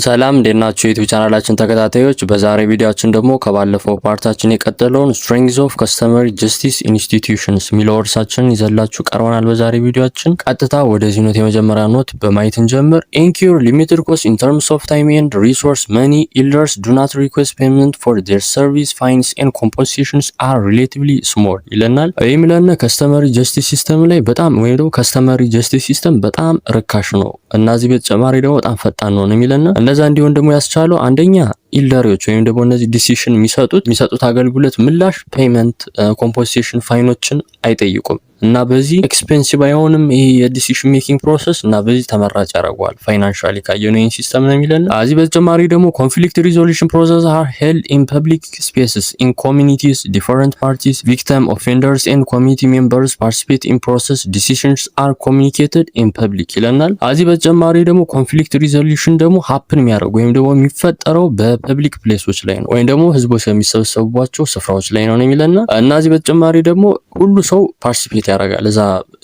ሰላም እንዴት ናችሁ የዩቲዩብ ቻናላችን ተከታታዮች? በዛሬ ቪዲዮአችን ደግሞ ከባለፈው ፓርታችን የቀጠለውን ስትሬንግዝ ኦፍ ከስተመር ጀስቲስ ኢንስቲትዩሽንስ የሚለው እርሳችን ይዘላችሁ ቀርበናል። በዛሬ ቪዲዮአችን ቀጥታ ወደዚህ ኖት የመጀመሪያ ኖት በማየት እንጀምር። ኢንኪር ሊሚትድ ኮስት ኢን ተርምስ ኦፍ ታይም ኤንድ ሪሶርስ መኒ ኢልደርስ ዱ ናት ሪኩዌስት ፔመንት ፎር ዴር ሰርቪስ ፋይንስ ኤንድ ኮምፖንሴሽንስ አር ሪሌቲቭሊ ስሞል ይለናል። የሚለን ከስተመር ጀስቲስ ሲስተም ላይ በጣም ወይም ደግሞ ከስተመር ጀስቲስ ሲስተም በጣም ርካሽ ነው እና እዚህ በተጨማሪ ደግሞ በጣም ፈጣን ነው የሚለን እንደዛ እንዲሆን ደግሞ ያስቻለው አንደኛ ኢልደሪዎች ወይም ደግሞ እነዚህ ዲሲሽን የሚሰጡት አገልግሎት ምላሽ ፔመንት ኮምፖንሴሽን ፋይኖችን አይጠይቁም እና በዚህ ኤክስፔንሲቭ አይሆንም ይሄ የዲሲሽን ሜኪንግ ፕሮሰስ እና በዚህ ተመራጭ ያደርገዋል ፋይናንሻሊ ካየነው ይሄን ሲስተም ነው የሚለን። እዚህ በተጨማሪ ደግሞ ኮንፍሊክት ሪዞሉሽን ፕሮሰስ አር ሄልድ ኢን ፐብሊክ ስፔስስ ኢን ኮሚኒቲስ ዲፈረንት ፓርቲስ ቪክቲም ኦፌንደርስ ኤንድ ኮሚኒቲ ሜምበርስ ፓርቲሲፔት ኢን ፕሮሰስ ዲሲሽንስ አር ኮሚኒኬትድ ኢን ፐብሊክ ይለናል። እዚህ በተጨማሪ ደግሞ ኮንፍሊክት ሪዞሉሽን ደግሞ ሀፕን የሚያደርጉ ወይም ደግሞ የሚፈጠረው በፐብሊክ ፕሌሶች ላይ ነው ወይም ደግሞ ህዝቦች የሚሰበሰቡባቸው ስፍራዎች ላይ ነው የሚለና እና እዚህ በተጨማሪ ደግሞ ሁሉ ሰው ፓርቲሲፔት ያደርጋል እዛ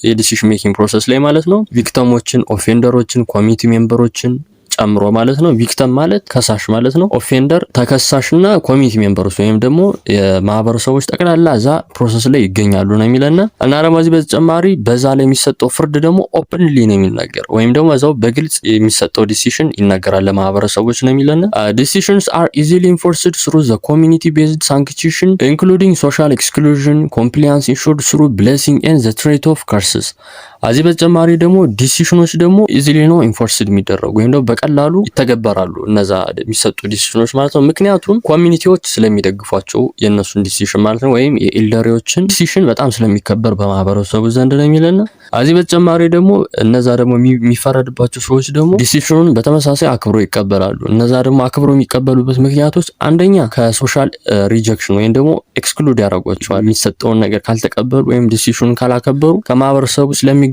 የዲሲሽን ሜኪንግ ፕሮሰስ ላይ ማለት ነው። ቪክቲሞችን፣ ኦፌንደሮችን፣ ኮሚኒቲ ሜምበሮችን ጨምሮ ማለት ነው። ቪክቲም ማለት ከሳሽ ማለት ነው። ኦፌንደር ተከሳሽና ኮሚኒቲ ሜምበሮች ወይም ደግሞ የማህበረሰቦች ጠቅላላ እዛ ፕሮሰስ ላይ ይገኛሉ ነው የሚለና እና ደግሞ እዚህ በተጨማሪ በዛ ላይ የሚሰጠው ፍርድ ደግሞ ኦፕንሊ ነው የሚናገር ወይም ደግሞ እዛው በግልጽ የሚሰጠው ዲሲሽን ይናገራል ለማህበረሰቦች ነው የሚለና ዲሲሽንስ አር ኢዚሊ ኢንፎርስድ ስሩ ዘ ኮሚኒቲ ቤዝድ ሳንክሽን ኢንክሉዲንግ ሶሻል ኤክስክሉዥን ኮምፕላያንስ ኢንሹርድ ስሩ ብሌሲንግ ኤንድ ዘ ትሬት ኦፍ ከርስስ። እዚህ በተጨማሪ ደግሞ ዲሲሽኖች ደግሞ ኢዚሊ ነው ኢንፎርስድ የሚደረጉ ወይም ደግሞ በቀላሉ ይተገበራሉ እነዛ የሚሰጡ ዲሲሽኖች ማለት ነው። ምክንያቱም ኮሚኒቲዎች ስለሚደግፏቸው የነሱን ዲሲሽን ማለት ነው ወይም የኢልደሪዎችን ዲሲሽን በጣም ስለሚከበር በማህበረሰቡ ዘንድ ነው የሚለና እዚህ በተጨማሪ ደግሞ እነዛ ደግሞ የሚፈረድባቸው ሰዎች ደግሞ ዲሲሽኑን በተመሳሳይ አክብሮ ይቀበላሉ። እነዛ ደግሞ አክብሮ የሚቀበሉበት ምክንያቶች አንደኛ ከሶሻል ሪጀክሽን ወይም ደግሞ ኤክስክሉድ ያደርጓቸዋል። የሚሰጠውን ነገር ካልተቀበሉ ወይም ዲሲሽኑን ካላከበሩ ከማህበረሰቡ ስለሚገለሉ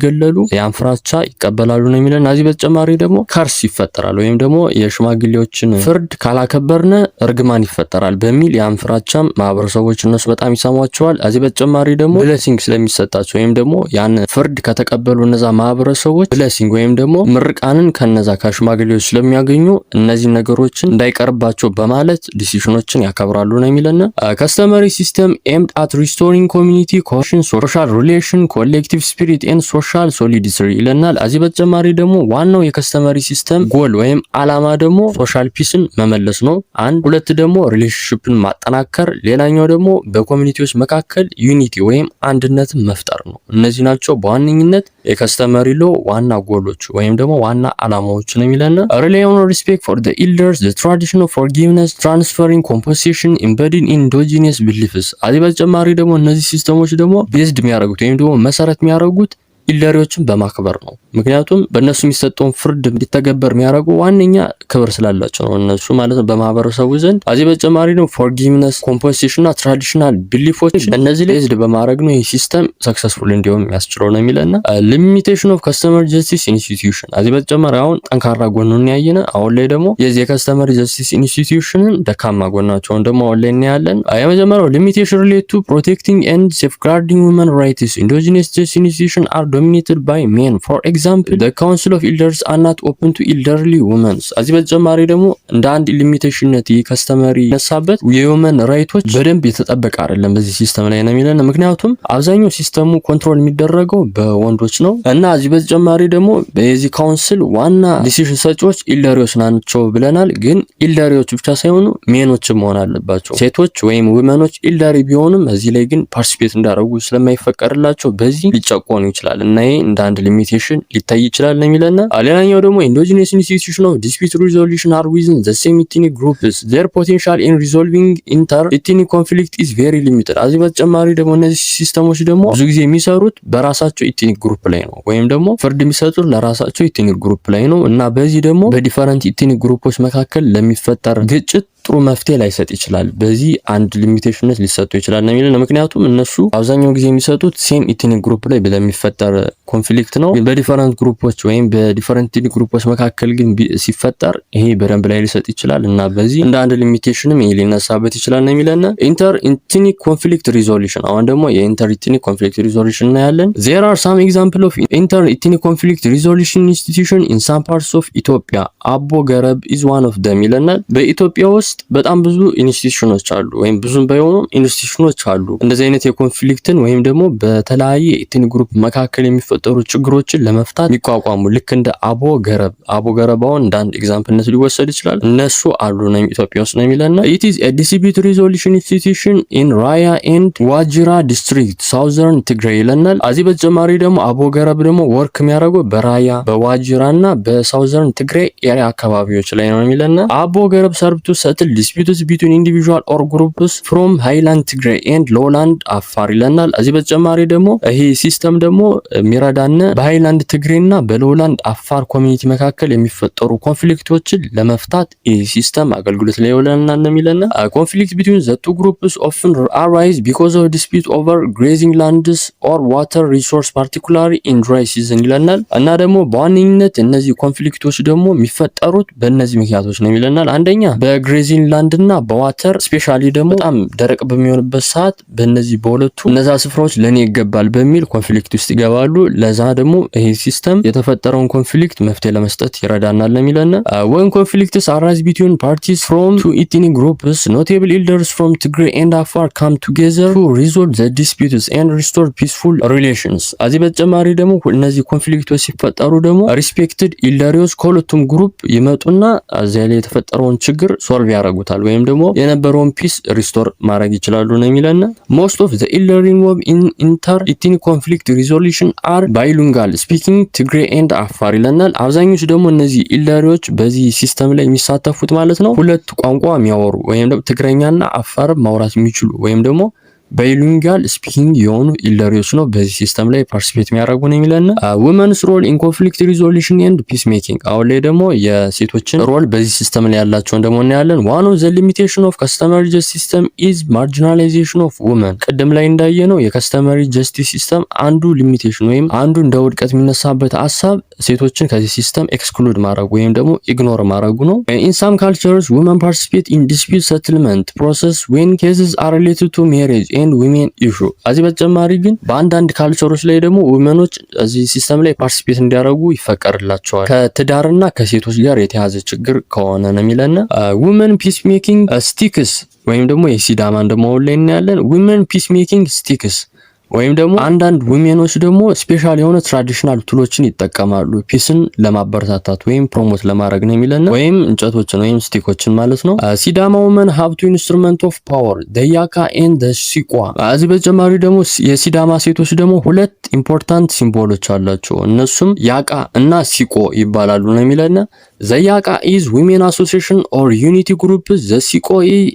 ያን ፍራቻ ይቀበላሉ ነው የሚለን። እዚህ በተጨማሪ ደግሞ ከርስ ይፈጠራል ወይም ደግሞ የሽማግሌዎችን ፍርድ ካላከበርነ እርግማን ይፈጠራል በሚል ያን ፍራቻም ማህበረሰቦች እነሱ በጣም ይሰሟቸዋል። እዚህ በተጨማሪ ደግሞ ብሌሲንግ ስለሚሰጣቸው ወይም ደግሞ ያን ፍርድ ከተቀበሉ እነዛ ማህበረሰቦች ብሌሲንግ ወይም ደግሞ ምርቃንን ከነዛ ከሽማግሌዎች ስለሚያገኙ እነዚህ ነገሮችን እንዳይቀርባቸው በማለት ዲሲሽኖችን ያከብራሉ ነው የሚለና ከስተመሪ ሲስተም ኤምድ አት ሪስቶሪንግ ኮሚኒቲ ኮሄዥን ሶሻል ሪሌሽን ኮሌክቲቭ ስፒሪት ኤንድ ሶሻል ሶሊዳሪቲ ይለናል። እዚህ በተጨማሪ ደግሞ ዋናው የከስተመሪ ሲስተም ጎል ወይም አላማ ደግሞ ሶሻል ፒስን መመለስ ነው። አንድ ሁለት ደግሞ ሪሌሽንሺፕን ማጠናከር፣ ሌላኛው ደግሞ በኮሚኒቲዎች መካከል ዩኒቲ ወይም አንድነትን መፍጠር ነው። እነዚህ ናቸው በዋነኝነት የከስተመሪ ሎ ዋና ጎሎች ወይም ደግሞ ዋና አላማዎች ነው የሚለና ሪላይ ኦን ሪስፔክት ፎር ዘ ኢልደርስ ዘ ትራዲሽን ኦፍ ፎርጊቭነስ ትራንስፈሪንግ ኮምፖንሴሽን ኢምቤዲንግ ኢን ኢንዶጂነስ ቢሊፍስ። እዚህ በተጨማሪ ደግሞ እነዚህ ሲስተሞች ደግሞ ቤዝድ የሚያደርጉት ወይም ደግሞ መሰረት የሚያደርጉት ኢልደሪዎችን በማክበር ነው። ምክንያቱም በእነሱ የሚሰጠውን ፍርድ እንዲተገበር የሚያደርጉ ዋነኛ ክብር ስላላቸው ነው እነሱ ማለት ነው በማህበረሰቡ ዘንድ። እዚህ በተጨማሪ ነው ፎርጊቭነስ ኮምፖንሴሽን እና ትራዲሽናል ቢሊፎች እነዚህ ላይ ቤዝድ በማድረግ ነው ይህ ሲስተም ሰክሰስፉል እንዲሆን የሚያስችለው ነው የሚለና ሊሚቴሽን ኦፍ ከስተመር ጀስቲስ ኢንስቲትዩሽን። እዚህ በተጨማሪ አሁን ጠንካራ ጎኑን ያየነ አሁን ላይ ደግሞ የዚህ የከስተመር ጀስቲስ ኢንስቲትዩሽንን ደካማ ጎናቸውን ደግሞ አሁን ላይ እናያለን። የመጀመሪያው ሊሚቴሽን ሪሌት ቱ ፕሮቴክቲንግ ኤንድ ሴፍጋርዲንግ ውመን ራይትስ ኢንዶጂነስ ጀስቲስ ኢንስቲትዩሽን አር dominated by men. For example, the Council of Elders are not open to elderly women. እዚህ በተጨማሪ ደግሞ እንደ አንድ ሊሚቴሽንነት ከስተመሪ ነሳበት የውመን ራይቶች በደንብ የተጠበቀ አይደለም በዚህ ሲስተም ላይ ነው የሚለን። ምክንያቱም አብዛኛው ሲስተሙ ኮንትሮል የሚደረገው በወንዶች ነው እና እዚህ በተጨማሪ ደግሞ በዚህ ካውንስል ዋና ዲሲሽን ሰጪዎች ኢልደሪዎች ናቸው ብለናል። ግን ኢልደሪዎች ብቻ ሳይሆኑ ሜኖችም መሆን አለባቸው። ሴቶች ወይም ውመኖች ኢልደሪ ቢሆንም እዚህ ላይ ግን ፓርቲሲፔት እንዳደረጉ ስለማይፈቀድላቸው በዚህ ሊጨቆኑ ይችላል እና ይሄ እንደ አንድ ሊሚቴሽን ሊታይ ይችላል ነው የሚለና ሌላኛው ደግሞ ኢንዶጂነስ ኢንስቲትዩሽን ኦፍ ዲስፒት ሪዞሉሽን አር ዊዝን ዘ ሴም ኢትኒክ ግሩፕስ ዜር ፖቴንሻል ኢን ሪዞልቪንግ ኢንተር ኢትኒክ ኮንፍሊክት ኢዝ ቬሪ ሊሚትድ። እዚህ በተጨማሪ ደግሞ እነዚህ ሲስተሞች ደግሞ ብዙ ጊዜ የሚሰሩት በራሳቸው ኢትኒክ ግሩፕ ላይ ነው ወይም ደግሞ ፍርድ የሚሰጡት ለራሳቸው ኢትኒክ ግሩፕ ላይ ነው እና በዚህ ደግሞ በዲፈረንት ኢትኒክ ግሩፖች መካከል ለሚፈጠር ግጭት ጥሩ መፍትሄ ላይሰጥ ይችላል። በዚህ አንድ ሊሚቴሽንነት ሊሰጡ ይችላል ነው የሚለው። ምክንያቱም እነሱ አብዛኛው ጊዜ የሚሰጡት ሴም ኢትኒክ ግሩፕ ላይ ለሚፈጠር ኮንፍሊክት ነው። በዲፈረንት ግሩፖች ወይም በዲፈረንት ኢትኒክ ግሩፖች መካከል ግን ሲፈጠር ይሄ በደንብ ላይ ሊሰጥ ይችላል እና በዚህ እንደ አንድ ሊሚቴሽንም ይሄ ሊነሳበት ይችላል ነው የሚለና ኢንተር ኢትኒክ ኮንፍሊክት ሪዞሉሽን። አሁን ደግሞ የኢንተር ኢትኒክ ኮንፍሊክት ሪዞሉሽን እናያለን። there are some example of inter ethnic conflict resolution institution in some parts of Ethiopia አቦ ገረብ is one of them ይለናል። በኢትዮጵያ ውስጥ በጣም ብዙ ኢንስቲትዩሽኖች አሉ ወይም ብዙም ባይሆኑም ኢንስቲትዩሽኖች አሉ እንደዚህ አይነት የኮንፍሊክትን ወይም ደግሞ በተለያየ ኢትኒክ ግሩፕ መካከል የሚፈጠሩ ችግሮችን ለመፍታት የሚቋቋሙ ልክ እንደ አቦ ገረባውን እንደ አንድ ኤግዛምፕልነት ሊወሰድ ይችላል። እነሱ አሉ ነው ኢትዮጵያ ውስጥ ነው የሚለና it is a dispute resolution institution in Raya and Wajira district southern Tigray ይለናል። እዚህ በተጨማሪ ደግሞ አቦ ገረብ ደግሞ ወርክ የሚያደርገው በራያ በዋጅራና በሳውዘርን ትግራይ ኤሪያ አካባቢዎች ላይ ነው የሚለና አቦ ገረብ ሰርቭ ቱ ሰትል ዲስፒዩትስ ቢትዊን ኢንዲቪጁዋል ኦር ግሩፕስ ፍሮም ሃይላንድ ትግራይ ኤንድ ሎላንድ አፋር ይለናል። እዚህ በተጨማሪ ደግሞ ይሄ ሲስተም ደግሞ ሚረዳነ በሃይላንድ ትግራይና በሎላንድ አፋር ኮሚኒቲ መካከል የሚፈጠሩ ኮንፍሊክቶችን ለመፍታት ይሄ ሲስተም አገልግሎት ላይ ይውላልና ነው የሚለና ኮንፍሊክት ቢትዊን ዘ ቱ ግሩፕስ ኦፍን አራይዝ ቢኮዝ ኦፍ ዲስፒዩት ኦቨር ግሬዚንግ ላንድስ ኦር ዋተር ሪሶርስ ፓርቲኩላሪ ኢን ድራይ ሲዝን ይለናል። እና ደግሞ በዋነኝነት እነዚህ ኮንፍሊክቶች ደግሞ የሚፈጠሩት በእነዚህ ምክንያቶች ነው ይለናል። አንደኛ በግሬዚንግ ላንድ እና በዋተር ስፔሻሊ ደግሞ በጣም ደረቅ በሚሆንበት ሰዓት በእነዚህ በሁለቱ እነዛ ስፍራዎች ለኔ ይገባል በሚል ኮንፍሊክት ውስጥ ይገባሉ። ለዛ ደግሞ ይሄ ሲስተም የተፈጠረውን ኮንፍሊክት መፍትሄ ለመስጠት ይረዳናል ለሚለና when conflicts arise between parties from two ethnic groups notable elders from Tigray and Afar come together to resolve the disputes and restore peaceful relations። እዚህ በተጨማሪ ደግሞ እነዚህ ኮንፍሊክቶች ሲፈጠሩ ደግሞ ሪስፔክትድ ኢልደሪዎች ከሁለቱም ግሩፕ ይመጡና እዚያ ላይ የተፈጠረውን ችግር ሶልቭ ያደርጉታል ወይም ደግሞ የነበረውን ፒስ ሪስቶር ማድረግ ይችላሉ ነው የሚለና most of the elder involved in inter ethnic conflict resolution are bilingual speaking Tigray and Afar ይለናል። አብዛኞቹ ደግሞ እነዚህ ኢልደሪዎች በዚህ ሲስተም ላይ የሚሳተፉት ማለት ነው ሁለት ቋንቋ የሚያወሩ ወይም ደግሞ ትግረኛና አፋር ማውራት የሚችሉ ወይም ደግሞ ባይሊንጋል ስፒኪንግ የሆኑ ኢልደሪዎች ነው በዚህ ሲስተም ላይ ፓርቲሲፔት የሚያደርጉ ነው የሚለና women's role in conflict resolution and peacemaking። አሁን ላይ ደግሞ የሴቶችን ሮል በዚህ ሲስተም ላይ ያላቸውን ደግሞ እናያለን። one of the limitation of customary justice system is marginalization of women። ቅድም ላይ እንዳየነው የከስተመሪ ጀስቲስ ሲስተም አንዱ ሊሚቴሽን ወይም አንዱ እንደ ውድቀት የሚነሳበት ሀሳብ ሴቶችን ከዚህ ሲስተም ኤክስክሉድ ማድረግ ወይም ደግሞ ኢግኖር ማድረጉ ነው። in some cultures women participate in dispute settlement process when cases are related to marriage and women issue። እዚህ በተጨማሪ ግን በአንዳንድ ካልቸሮች ላይ ደግሞ ውመኖች እዚህ ሲስተም ላይ ፓርቲሲፔት እንዲያደርጉ ይፈቀድላቸዋል ከትዳርና ከሴቶች ጋር የተያዘ ችግር ከሆነ ነው የሚለና women peacemaking sticks ወይም ደግሞ የሲዳማን ደግሞ ላይ እናያለን። women peacemaking sticks ወይም ደግሞ አንዳንድ ውሜኖች ደግሞ ስፔሻል የሆነ ትራዲሽናል ቱሎችን ይጠቀማሉ ፒስን ለማበረታታት ወይም ፕሮሞት ለማድረግ ነው የሚለና ወይም እንጨቶችን ወይም ስቲኮችን ማለት ነው። ሲዳማ ውመን ሃቭ ቱ ኢንስትሩመንት ኦፍ ፓወር ደያካ ኤንድ ሲቋ። እዚህ በተጨማሪ ደግሞ የሲዳማ ሴቶች ደግሞ ሁለት ኢምፖርታንት ሲምቦሎች አላቸው እነሱም ያቃ እና ሲቆ ይባላሉ ነው የሚለና ዘያቃ is women association or unity group the ሲቆ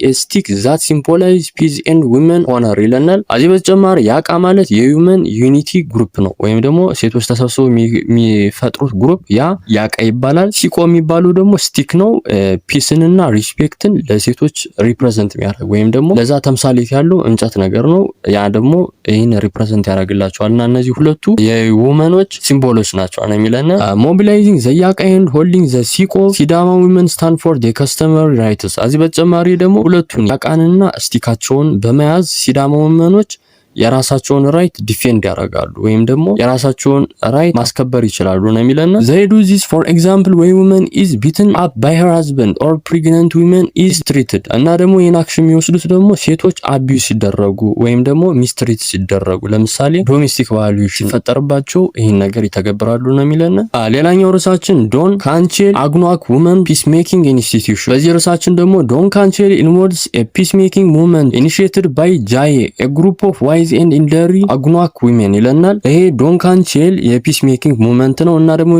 is stick that symbolize peace and women honor ይለናል። እዚህ በተጨማሪ ያቃ ማለት የዩመን ዩኒቲ ግሩፕ ነው ወይም ደግሞ ሴቶች ተሰብስበው የሚፈጥሩት ግሩፕ ያቃ ይባላል። ሲቆ የሚባሉ ደግሞ ስቲክ ነው ፒስንና ሪስፔክትን ለሴቶች ሪፕሬዘንት የሚያደርግ ወይም ደግሞ ለዛ ተምሳሌት ያለው እንጨት ነገር ነው ያ ደግሞ ይሄን ሪፕሬዘንት ያደርግላቸዋልና እነዚህ ሁለቱ የውመኖች ሲምቦሎች ናቸው ነው የሚለና mobilizing the ያቃ and holding the ሲቆ ሲዳማ women stand for the customary rights። እዚህ በተጨማሪ ደግሞ ሁለቱን ያቃንና ስቲካቸውን በመያዝ ሲዳማ ውመኖች የራሳቸውን ራይት ዲፌንድ ያደርጋሉ ወይም ደግሞ የራሳቸውን ራይት ማስከበር ይችላሉ ነው የሚለና they do this for example when woman is beaten up by her husband or pregnant women is treated እና ደግሞ ይህን አክሽን የሚወስዱት ደግሞ ሴቶች አቢዩስ ሲደረጉ ወይም ደግሞ ሚስትሪት ሲደረጉ ለምሳሌ ዶሜስቲክ ቫልዩስ ሲፈጠርባቸው ይህን ነገር ይተገብራሉ ነው የሚለና ሌላኛው ርዕሳችን ዶን ካንቼል አግኗክ women peacemaking institution። በዚህ ርዕሳችን ደግሞ ዶን ካንቼል involves a peacemaking movement initiated by Jaye a group of white ዋይዝ ኤንድ ኢልደርሊ አግኗክ ዊሜን ይለናል። ይሄ ዶንካን ቼል የፒስ ሜኪንግ ሙቭመንት ነው እና ደግሞ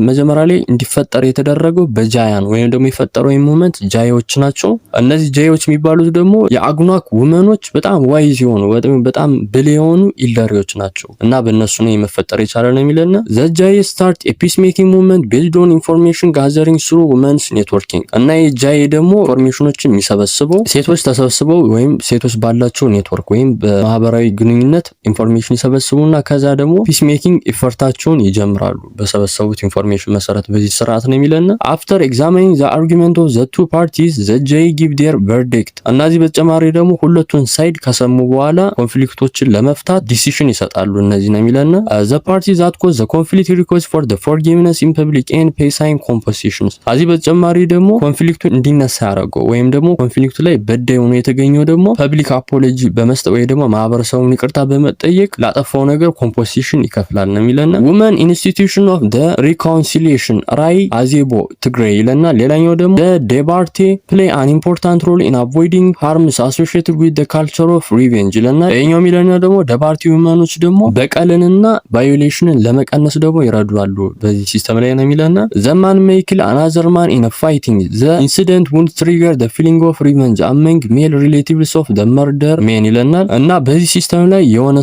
መጀመሪያ ላይ እንዲፈጠር የተደረገው በጃያን ወይም ደግሞ የፈጠረው ሙቭመንት ጃዮች ናቸው። እነዚህ ጃዮች የሚባሉት ደግሞ የአግኗክ ውመኖች በጣም ዋይዝ የሆኑ በጣም ብልህ የሆኑ ኢልደሪዎች ናቸው እና በእነሱ ነው የመፈጠር የቻለ ነው የሚለና ዘ ጃይ ስታርት የፒስ ሜኪንግ ሙቭመንት ቤዝድ ኦን ኢንፎርሜሽን ጋዘሪንግ ስሩ ውመንስ ኔትወርኪንግ እና የጃይ ደግሞ ኢንፎርሜሽኖችን የሚሰበስበው ሴቶች ተሰብስበው ወይም ሴቶች ባላቸው ኔትወርክ ወይም በማህበራዊ ግንኙነት ኢንፎርሜሽን ይሰበስቡና ከዛ ደግሞ ፒስ ሜኪንግ ኢፈርታቸውን ይጀምራሉ በሰበሰቡት ኢንፎርሜሽን መሰረት በዚህ ስርዓት ነው የሚለና አፍተር ኤግዛሚኒንግ ዘ አርጊመንት ኦፍ ዘ ቱ ፓርቲስ ዘ ጃይ ጊቭ ዴር ቨርዲክት እና እዚህ በተጨማሪ ደግሞ ሁለቱን ሳይድ ከሰሙ በኋላ ኮንፍሊክቶችን ለመፍታት ዲሲሽን ይሰጣሉ። እነዚህ ነው የሚለና ዘ ፓርቲ ዛት ኮዝ ዘ ኮንፍሊክት ሪኩዌስት ፎር ዘ ፎርጊቭነስ ኢን ፐብሊክ ኤንድ ፔይ ሳይን ኮምፖንሴሽንስ እዚህ በተጨማሪ ደግሞ ኮንፍሊክቱን እንዲነሳ ያደረገው ወይም ደግሞ ኮንፍሊክቱ ላይ በዳይ ሆኖ የተገኘው ደግሞ ፐብሊክ አፖሎጂ በመስጠት ወይ ደግሞ ማህበረሰቡን ይቅርታ በመጠየቅ ላጠፋው ነገር ኮምፖንሴሽን ይከፍላል ነው የሚለና ውመን ኢንስቲትዩሽን ኦፍ ዘ ሪኮንሲሊየሽን ራይ አዜቦ ትግራይ ይለና ሌላኛው ደግሞ ዴባርቴ ፕሌይ አን ኢምፖርታንት ሮል ኢን አቮይዲንግ ሃርምስ አሶሺየትድ ዊዝ ዘ ካልቸር ኦፍ ሪቬንጅ ይለና ይሄኛው የሚለኛው ደግሞ ዴባርቴ ውመኖች ደግሞ በቀልንና ቫዮሌሽንን ለመቀነስ ደግሞ ይረዳሉ በዚህ ሲስተም ላይ ነው የሚለና ዘማን ሜይክል አናዘር ማን ኢን ፋይቲንግ ዘ ኢንሲደንት ውድ ትሪገር ዘ ፊሊንግ ኦፍ ሪቨንጅ አመንግ ሜል ሪሌቲቭስ ኦፍ ዘ መርደር ሜን ይለናል እና በዚህ ሲስተም ላይ የሆነ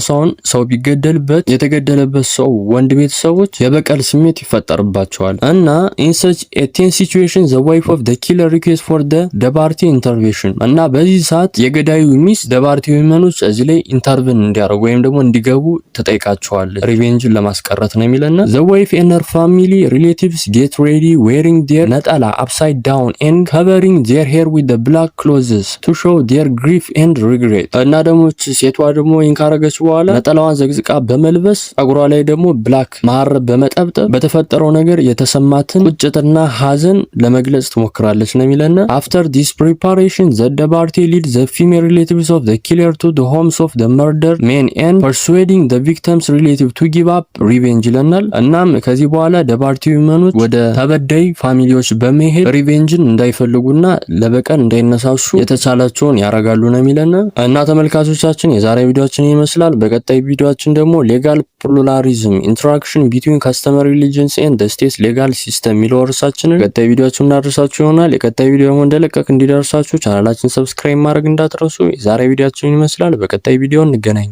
ሰው ቢገደልበት የተገደለበት ሰው ወንድ ቤተሰቦች የበቀል ስሜት ይፈጠርባቸዋል እና ኢን ሰች ኤ ቴንስ ሲቹዌሽን ዘ ዋይፍ ኦፍ ዘ ኪለር ሪኩዌስት ፎር ዘ ዴባርቴ ኢንተርቬንሽን እና በዚህ ሰዓት የገዳዩ ሚስት ዴባርቴ ውመኖች እዚህ ላይ ኢንተርቬን እንዲያደርጉ ወይም ደግሞ እንዲገቡ ተጠይቃቸዋለች ሪቬንጅን ለማስቀረት ነው የሚለና ዘ ዋይፍ ኤንድ ሄር ፋሚሊ ሪሌቲቭስ ጌት ሬዲ ዌሪንግ ዴር ነጠላ አፕሳይድ ዳውን ኤንድ ከቨሪንግ ዴር ሄር ዊዝ ዘ ብላክ ክሎዝስ ቱ ሾው ዴር ግሪፍ ኤንድ ሪግሬት እና ደግሞ ሴቷ ደግሞ ካረገች በኋላ ነጠላዋን ዘግዝቃ በመልበስ ጸጉሯ ላይ ደግሞ ብላክ ማረብ በመጠብጠብ በተፈጠረው ነገር የተሰማትን ቁጭትና ሐዘን ለመግለጽ ትሞክራለች ነው የሚለና አፍተር ዲስ ፕሪፓሬሽን ዘ ዴባርቴ ሊድ ዘ ፊሜል ሪሌቲቭስ ኦፍ ዘ ኪለር ቱ ዘ ሆምስ ኦፍ ዘ መርደር ሜን ኤንድ ፐርሱዌዲንግ ዘ ቪክቲምስ ሪሌቲቭ ቱ ጊቭ አፕ ሪቬንጅ ይለናል። እናም ከዚህ በኋላ ዴባርቴ ውመኖች ወደ ተበዳይ ፋሚሊዎች በመሄድ ሪቬንጅን እንዳይፈልጉና ለበቀል እንዳይነሳሱ የተቻላቸውን ያረጋሉ ነው የሚለና እና ተመልካቾቻችን የዛሬ ቪዲዮአችን ይመስላል። በቀጣይ ቪዲዮአችን ደግሞ ሌጋል ፕሉራሊዝም ኢንተራክሽን ቢትዊን ካስተመር ሪሊጅንስ ኤንድ ዘ ስቴት ሌጋል ሲስተም የሚለው ርዕሳችንን ቀጣይ ቪዲዮአችን እናደርሳችሁ ይሆናል። የቀጣይ ቪዲዮ ደግሞ እንደለቀቅ እንዲደርሳችሁ ቻናላችን ሰብስክራይብ ማድረግ እንዳትረሱ። የዛሬ ቪዲዮአችን ይመስላል። በቀጣይ ቪዲዮ እንገናኝ።